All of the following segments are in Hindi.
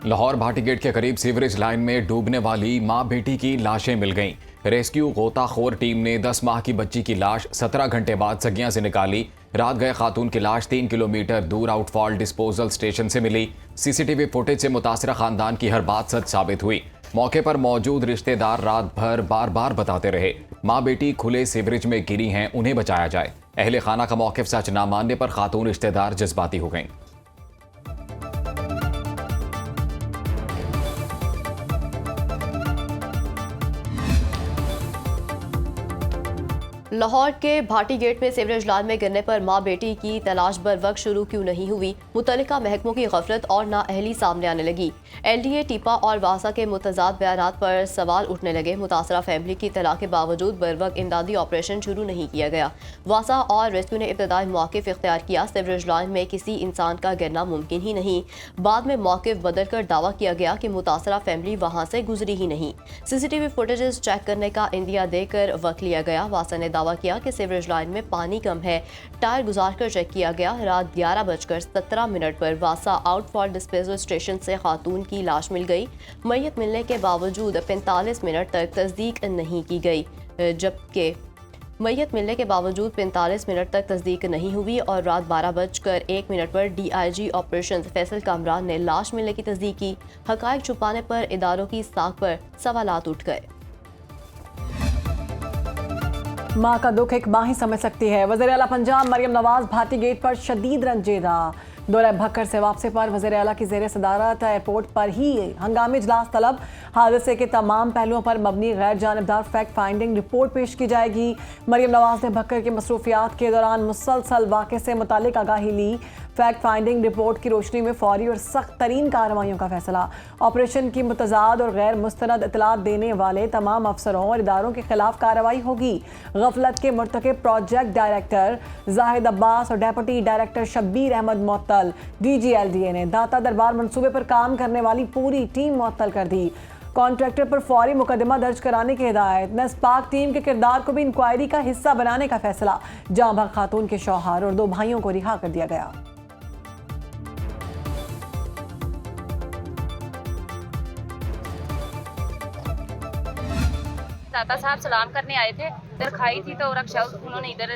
लाहौर भाटी गेट के करीब सीवरेज लाइन में डूबने वाली मां बेटी की लाशें मिल गईं। रेस्क्यू गोताखोर टीम ने 10 माह की बच्ची की लाश 17 घंटे बाद सगियां से निकाली। रात गए खातून की लाश 3 किलोमीटर दूर आउटफॉल डिस्पोजल स्टेशन से मिली। सीसीटीवी फुटेज से मुतासरा खानदान की हर बात सच साबित हुई। मौके पर मौजूद रिश्तेदार रात भर बार बार बताते रहे मां बेटी खुले सीवरेज में गिरी हैं, उन्हें बचाया जाए। अहले खाना का मौक़िफ़ सच ना मानने पर खातून रिश्तेदार जज्बाती हो गईं। लाहौर के भाटी गेट में सीवरेज लाइन में गिरने पर मां बेटी की तलाश बर वक्त शुरू क्यों नहीं हुई? मुतल्लिका महकमों की गफलत और नाअहली सामने आने लगी। LDA टीपा और वासा के मुतजाद बयानात पर सवाल उठने लगे। मुतासरा फैमिली की तलाह के बावजूद बर वक्त इमदादी ऑपरेशन शुरू नहीं किया गया। वासा और रेस्क्यू ने इब्तदाई मौक़िफ़ इख्तियार किया। सीवरेज लाइन में किसी इंसान का गिरना मुमकिन ही नहीं। बाद में मौक़िफ़ बदल कर दावा किया गया कि मुतासरा फैमिली वहाँ से गुजरी ही नहीं। CCTV फुटेजेस चेक करने का इंदिया देकर वक्त लिया गया। वासा ने दावा किया कि सीवरेज लाइन में पानी कम है। टायर गुजारकर चेक किया गया। रात 11:17 पर वासा आउटफॉल डिस्पोजल स्टेशन से खातून की लाश मिल गई। मैयत मिलने के बावजूद 45 मिनट तक तस्दीक नहीं की गई, जबकि मैयत मिलने के बावजूद 45 मिनट तक तस्दीक नहीं हुई और रात 12:01 पर DIG ऑपरेशन फैसल कामरान ने लाश मिलने की तस्दीक की। हकायक छुपाने पर इदारों की साख पर सवालात उठ गए। माँ का दुख एक माँ ही समझ सकती है। वज़ीर आला पंजाब मरियम नवाज भाटी गेट पर शदीद रंजीदा। दौरा भक्कर से वापसी पर वज़ीर आला की ज़ेर सदारत एयरपोर्ट पर ही हंगामी इजलास तलब। हादसे के तमाम पहलुओं पर मबनी गैर जानिबदार फैक्ट फाइंडिंग रिपोर्ट पेश की जाएगी। मरियम नवाज ने भक्कर की मसरूफियात के दौरान मुसलसल वाक़े से मुतालिक आगाही ली। फैक्ट फाइंडिंग रिपोर्ट की रोशनी में फौरी और सख्त तरीन कार्रवाइयों का फैसला। ऑपरेशन की मुतजाद और गैर मुस्तनद इतलात देने वाले तमाम अफसरों और इदारों के खिलाफ कार्रवाई होगी। गफलत के मुर्तकिब प्रोजेक्ट डायरेक्टर जाहिद अब्बास और डेप्यूटी डायरेक्टर शब्बीर अहमद मुअत्तल। DG LDA ने दाता दरबार मंसूबे पर काम करने वाली पूरी टीम मुअत्तल कर दी। कॉन्ट्रैक्टर पर फौरी मुकदमा दर्ज कराने की हिदायत। नस्पाक टीम के किरदार को भी इंक्वायरी का हिस्सा बनाने का फैसला। जाँ बहक खातून के शौहर और 2 भाइयों को रिहा कर दिया गया। दाता साहब सलाम करने आए थे, इधर खाई थी तो रक्षा उन्होंने इधर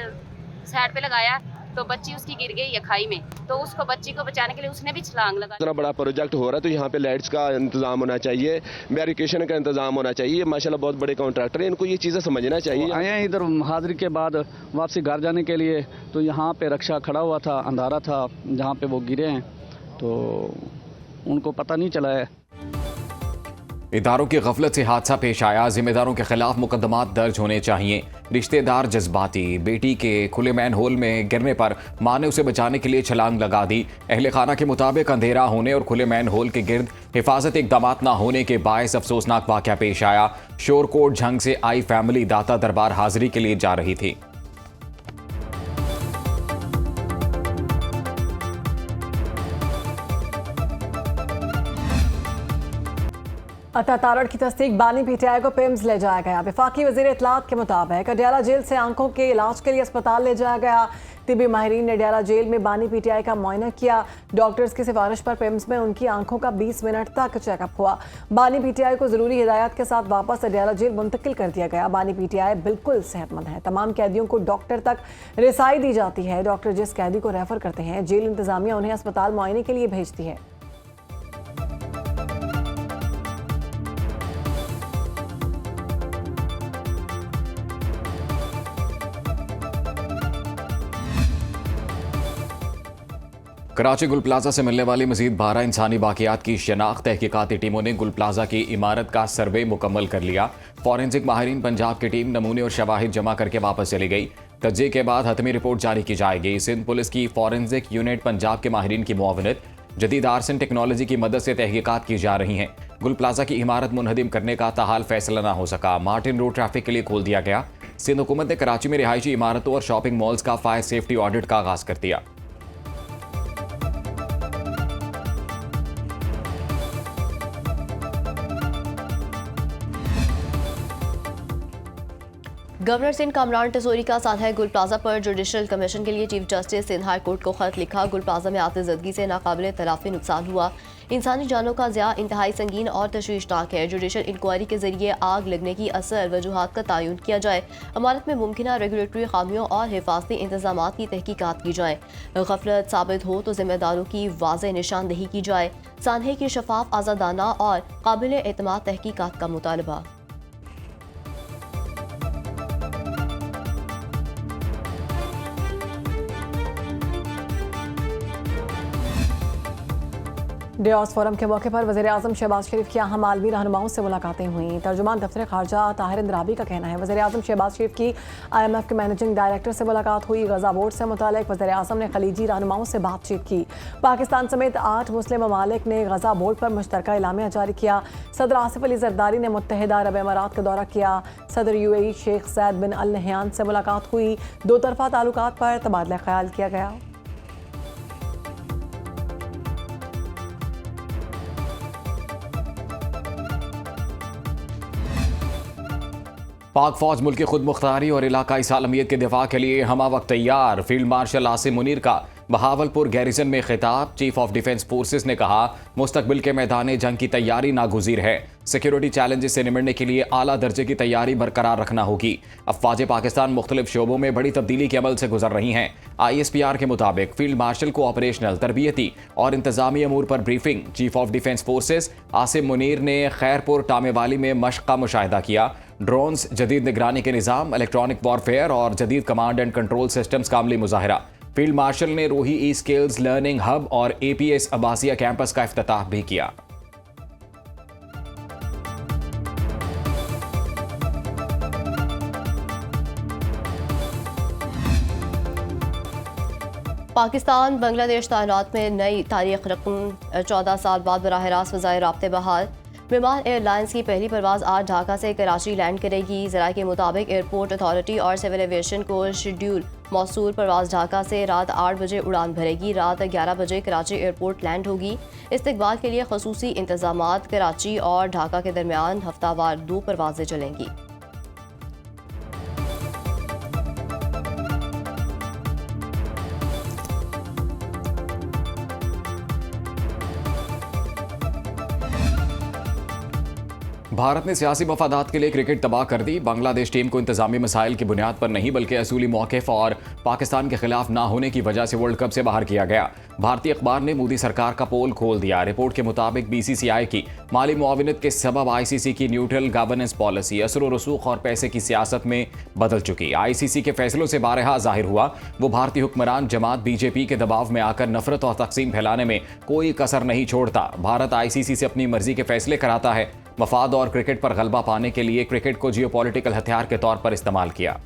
साइड पे लगाया तो बच्ची उसकी गिर गई है खाई में, तो उसको बच्ची को बचाने के लिए उसने भी छलांग लगा। इतना बड़ा प्रोजेक्ट हो रहा है तो यहाँ पे लाइट्स का इंतजाम होना चाहिए, बैरिकेशन का इंतजाम होना चाहिए। माशाल्लाह बहुत बड़े कॉन्ट्रैक्टर हैं, इनको ये चीज़ें समझना चाहिए। आए हैं इधर हाजिरी के बाद वापसी घर जाने के लिए, तो यहाँ पे रक्षा खड़ा हुआ था, अंधारा था जहाँ पे वो गिरे हैं तो उनको पता नहीं चला है। इदारों की गफलत से हादसा पेश आया। जिम्मेदारों के खिलाफ मुकदमात दर्ज होने चाहिए। रिश्तेदार जज्बाती। बेटी के खुले मैन होल में गिरने पर मां ने उसे बचाने के लिए छलांग लगा दी। अहले खाना के मुताबिक अंधेरा होने और खुले मैन होल के गिर्द हिफाजत इकदामात न होने के बायस अफसोसनाक वाक़या पेश आया। शोरकोट झंग से आई फैमिली दाता दरबार हाजिरी के लिए जा रही थी। अता तारड़ की तस्दीक बानी PTI को पिम्स ले जाया गया। वफाकी वज़ीर इत्तलात के मुताबिक अडयाला जेल से आंखों के इलाज के लिए अस्पताल ले जाया गया। तिबी माहिरीन ने अडयाला जेल में बानी PTI का मुआयना किया। डॉक्टर्स की सिफारिश पर पिम्स में उनकी आंखों का 20 मिनट तक चेकअप हुआ। बानी PTI को ज़रूरी हिदायत के साथ वापस अडयाला जेल मुंतकिल कर दिया गया। बानी PTI बिल्कुल सेहतमंद है। तमाम कैदियों को डॉक्टर तक रिसाई दी जाती है। डॉक्टर जिस कैदी को रेफर करते हैं जेल इंतजामिया उन्हें अस्पताल मुआयने के लिए भेजती है। कराची गुल प्लाजा से मिलने वाली मजीद 12 इंसानी बाकियात की शनाख्त तहकीकाती टीमों ने गुल प्लाजा की इमारत का सर्वे मुकम्मल कर लिया। फॉरेंसिक माहिरीन पंजाब की टीम नमूने और शवाहिद जमा करके वापस चली गई। तज्ज़िये के बाद हतमी रिपोर्ट जारी की जाएगी। सिंध पुलिस की फॉरेंसिक यूनिट पंजाब के माहिरीन की मुआवनत जदीद आर्सन टेक्नोलॉजी की मदद से तहकीकात की जा रही हैं। गुल प्लाजा की इमारत मुनहदिम करने का ताहाल फैसला न हो सका। मार्टिन रोड ट्रैफिक के लिए खोल दिया गया। सिंध हुकूमत ने कराची में रिहायशी इमारतों और शॉपिंग मॉल्स का फायर सेफ्टी ऑडिट का आगाज कर दिया। गवर्नर सिंध कामरान टिसोरी का सानहा गुल प्लाजा पर जुडिशल कमीशन के लिए chief justice Sindh high court को खत लिखा। गुल प्लाजा में आतिशदगी से नाकाबिले तलाफी नुकसान हुआ। इंसानी जानों का ज़िया इंतहाई संगीन और तशवीशनाक है। जुडिशल इंक्वायरी के जरिए आग लगने की असर वजूहात का तयन किया जाए। इमारत में मुमकिन रेगुलेटरी खामियों और हिफाजती इंतजाम की तहकीकात की जाए। गफलत साबित हो तो जिम्मेदारों की वाज़ेह निशानदेही की जाए। सानहे की शफाफ, आज़ादाना और काबिल एतमाद तहकीकात का मुतालबा। डियोस फोरम के मौके पर वज़ीर-ए-आज़म शहबाज शरीफ की अहम आलमी रहनुमाओं से मुलाकातें हुई। तर्जुमान दफ्तर खारजा ताहिर इंद्राबी का कहना है वज़ीर-ए-आज़म शहबाज शरीफ की IMF के मैनेजिंग डायरेक्टर से मुलाकात हुई। गजा बोर्ड से मुतालिक वज़ीर-ए-आज़म ने खलीजी रहनुमाओं से बातचीत की। पाकिस्तान समेत 8 मुस्लिम ममालिक ने गजा बोर्ड पर मुश्तरका एलामिया जारी किया। सदर आसिफ अली जरदारी ने मुत्तहिदा अरब अमारात का दौरा किया। सदर UAE शेख ज़ैद बिन अल नहयान से मुलाकात हुई। दो तरफा ताल्लुकात पर तबादला ख्याल किया गया। पाक फौज मुल्क की खुद मुख्तारी और इलाकाई सालमियत के दिफा के लिए हमा वक्त तैयार। फील्ड मार्शल आसिम मुनीर का बहावलपुर गैरिसन में खिताब। चीफ ऑफ डिफेंस फोर्सेस ने कहा मुस्तकबिल के मैदान जंग की तैयारी नागुज़ीर है। सिक्योरिटी चैलेंजेस से निमटने के लिए आला दर्जे की तैयारी बरकरार रखना होगी। अफवाज पाकिस्तान मुख्तलिफ शोबों में बड़ी तब्दीली के अमल से गुजर रही हैं। ISPR के मुताबिक फील्ड मार्शल को ऑपरेशनल, तरबियती और इंतजामी अमूर पर briefing. Chief of defence forces Asim Munir ने खैरपुर टामेवाली में मश्क का मुशाहिदा किया। ड्रोन्स, जदीद निगरानी के निज़ाम, इलेक्ट्रॉनिक वॉरफेयर और जदीद कमांड एंड कंट्रोल सिस्टम्स का अमली मुजाहिरा। फील्ड मार्शल ने रूही ई स्किल्स लर्निंग हब और APS अब्बासिया कैंपस का इफ्तिताह भी किया। पाकिस्तान बांग्लादेश तायनात में नई तारीख रकम 14 साल बाद बराह रास्त फ़ज़ाई राब्ते बहाल। विमान एयरलाइंस की पहली परवाज़ आज ढाका से कराची लैंड करेगी। ज़राए के मुताबिक एयरपोर्ट अथॉरिटी और सिविल एविएशन को शेड्यूल मौसूल परवाज़ ढाका से रात 8 बजे उड़ान भरेगी। रात 11 बजे कराची एयरपोर्ट लैंड होगी। इस्तकबाल के लिए खसूसी इंतजामात। कराची और ढाका के दरमियान हफ्तावार 2 परवाज़ें चलेंगी। भारत ने सियासी मफादात के लिए क्रिकेट तबाह कर दी। बांग्लादेश टीम को इंतजामी मसाइल की बुनियाद पर नहीं बल्कि असूली मौक़िफ़ और पाकिस्तान के खिलाफ ना होने की वजह से वर्ल्ड कप से बाहर किया गया। भारतीय अखबार ने मोदी सरकार का पोल खोल दिया। रिपोर्ट के मुताबिक BCCI की माली मुआविनत के सबब ICC की न्यूट्रल गवर्नेंस पॉलिसी असर व रसूख और पैसे की सियासत में बदल चुकी। ICC के फैसलों से बारहा जाहिर हुआ वो भारतीय हुक्मरान जमात BJP के दबाव में आकर नफरत और तकसीम फैलाने में कोई कसर नहीं छोड़ता। भारत ICC से अपनी मर्जी के फैसले कराता है। मफाद और क्रिकेट पर गलबा पाने के लिए क्रिकेट को जियोपॉलिटिकल हथियार के तौर पर इस्तेमाल किया।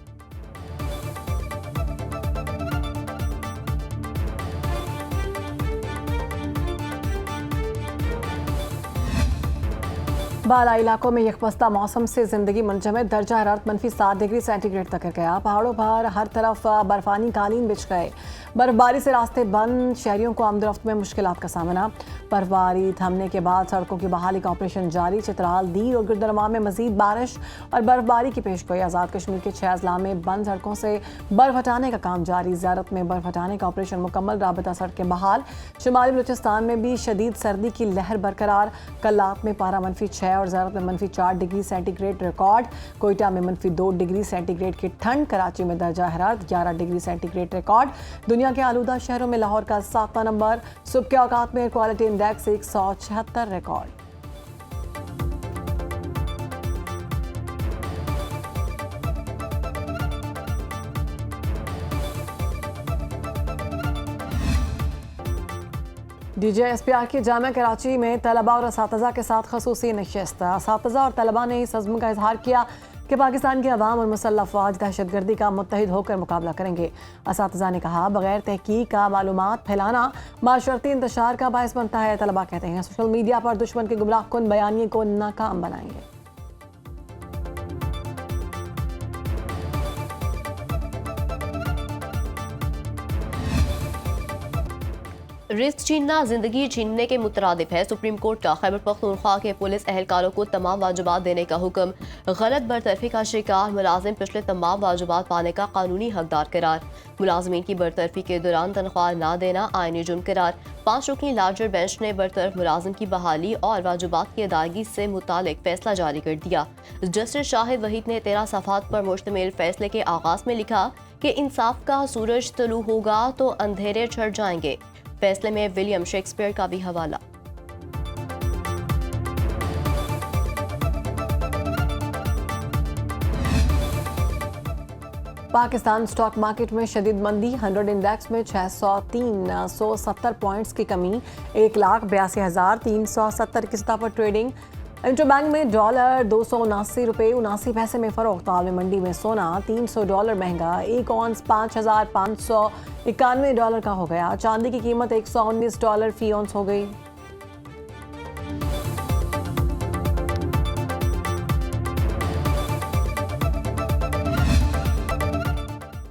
बाला इलाकों में यकबस्ता मौसम से जिंदगी मुंजमद। दर्जा हरारत -7 डिग्री सेंटीग्रेड तक गिर गया। पहाड़ों पर हर तरफ बर्फानी कालीन बिछ गए। बर्फबारी से रास्ते बंद, शहरियों को आमदरफ्त में मुश्किलात का सामना। बर्फबारी थमने के बाद सड़कों की बहाली का ऑपरेशन जारी। चित्राल, दीर और गिरदरमा में मजीद बारिश और बर्फबारी की पेशगोई। आज़ाद कश्मीर के 6 अजला में बंद सड़कों से बर्फ हटाने का काम जारी। ज़ियारत में बर्फ हटाने का ऑपरेशन मुकम्मल, राबता सड़कें बहाल। शुमाली बलूचिस्तान में भी शदीद सर्दी की लहर बरकरार। कल्लात में पारा -6 और ज़ियारत में -4 डिग्री सेंटीग्रेड रिकॉर्ड। कोयटा में -2 डिग्री सेंटीग्रेड की ठंड। कराची में दर्जा हरारत 11 डिग्री सेंटीग्रेड रिकॉर्ड। दुनिया के आलूदा शहरों में लाहौर का 7वां नंबर। सुबह के औकात में air quality index 176 record. DJSPR की जामिया कराची में तलबा और असातिज़ा के साथ खसूसी नशिस्त। असातिज़ा और तलबा ने इस अज़्म का इजहार किया कि पाकिस्तान के अवाम और मुसल्लह अफ़वाज दहशतगर्दी का मुत्तहिद होकर मुकाबला करेंगे। असातिज़ा ने कहा बगैर तहकीक का मालूमात फैलाना माशरती इंतशार का बायस बनता है। तलबा कहते हैं सोशल मीडिया पर दुश्मन के गुमराहकुन बयानिए को नाकाम बनाएंगे। रिस्क छीनना जिंदगी छीनने के मुतरादिफ है। सुप्रीम कोर्ट का खैबर पख्तूनख्वा के पुलिस एहलकारों को तमाम वाजिबात देने का हुक्म। गलत बरतरफी का शिकार मुलाजिम पिछले तमाम वाजिबात पाने का कानूनी हकदार करार। मुलाजमीन की बरतरफी के दौरान तनख्वाह ना देना आईनी जुर्म करार। 5 रुकनी लार्जर बेंच ने बरतरफ मुलाजिम की बहाली और वाजिबात की अदायगी से मुतालिक फैसला जारी कर दिया। जस्टिस शाहिद वहीद ने 13 सफ़हात पर मुश्तमिल फैसले के आगाज में लिखा कि इंसाफ का सूरज तुलू होगा तो अंधेरे छट जाएंगे। फैसले में विलियम शेक्सपियर का भी हवाला। पाकिस्तान स्टॉक मार्केट में शदीद मंदी। 100 इंडेक्स में 603.70 पॉइंट्स की कमी। 1,82,370 की सतह पर ट्रेडिंग। इंटरबैंक में डॉलर 279 रुपये 79 पैसे में फरोख्त। आलमी मंडी में सोना $300 महंगा। 1 औंस $5,591 का हो गया। चांदी की कीमत $119 फी औंस हो गई।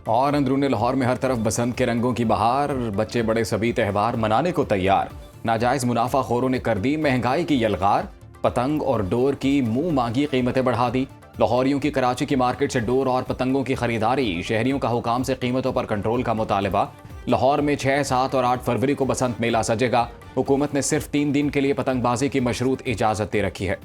और अंदरूनी लाहौर में हर तरफ बसंत के रंगों की बहार। बच्चे बड़े सभी त्यौहार मनाने को तैयार। नाजायज मुनाफाखोरों ने कर दी महंगाई की यलगार। पतंग और डोर की मुंह मांगी कीमतें बढ़ा दी। लाहौरियों की कराची की मार्केट से डोर और पतंगों की खरीदारी। शहरियों का हुकाम से कीमतों पर कंट्रोल का मुतालबा। लाहौर में 6, 7 और 8 फरवरी को बसंत मेला सजेगा। हुकूमत ने सिर्फ 3 दिन के लिए पतंगबाजी की मशरूत इजाजत दे रखी है।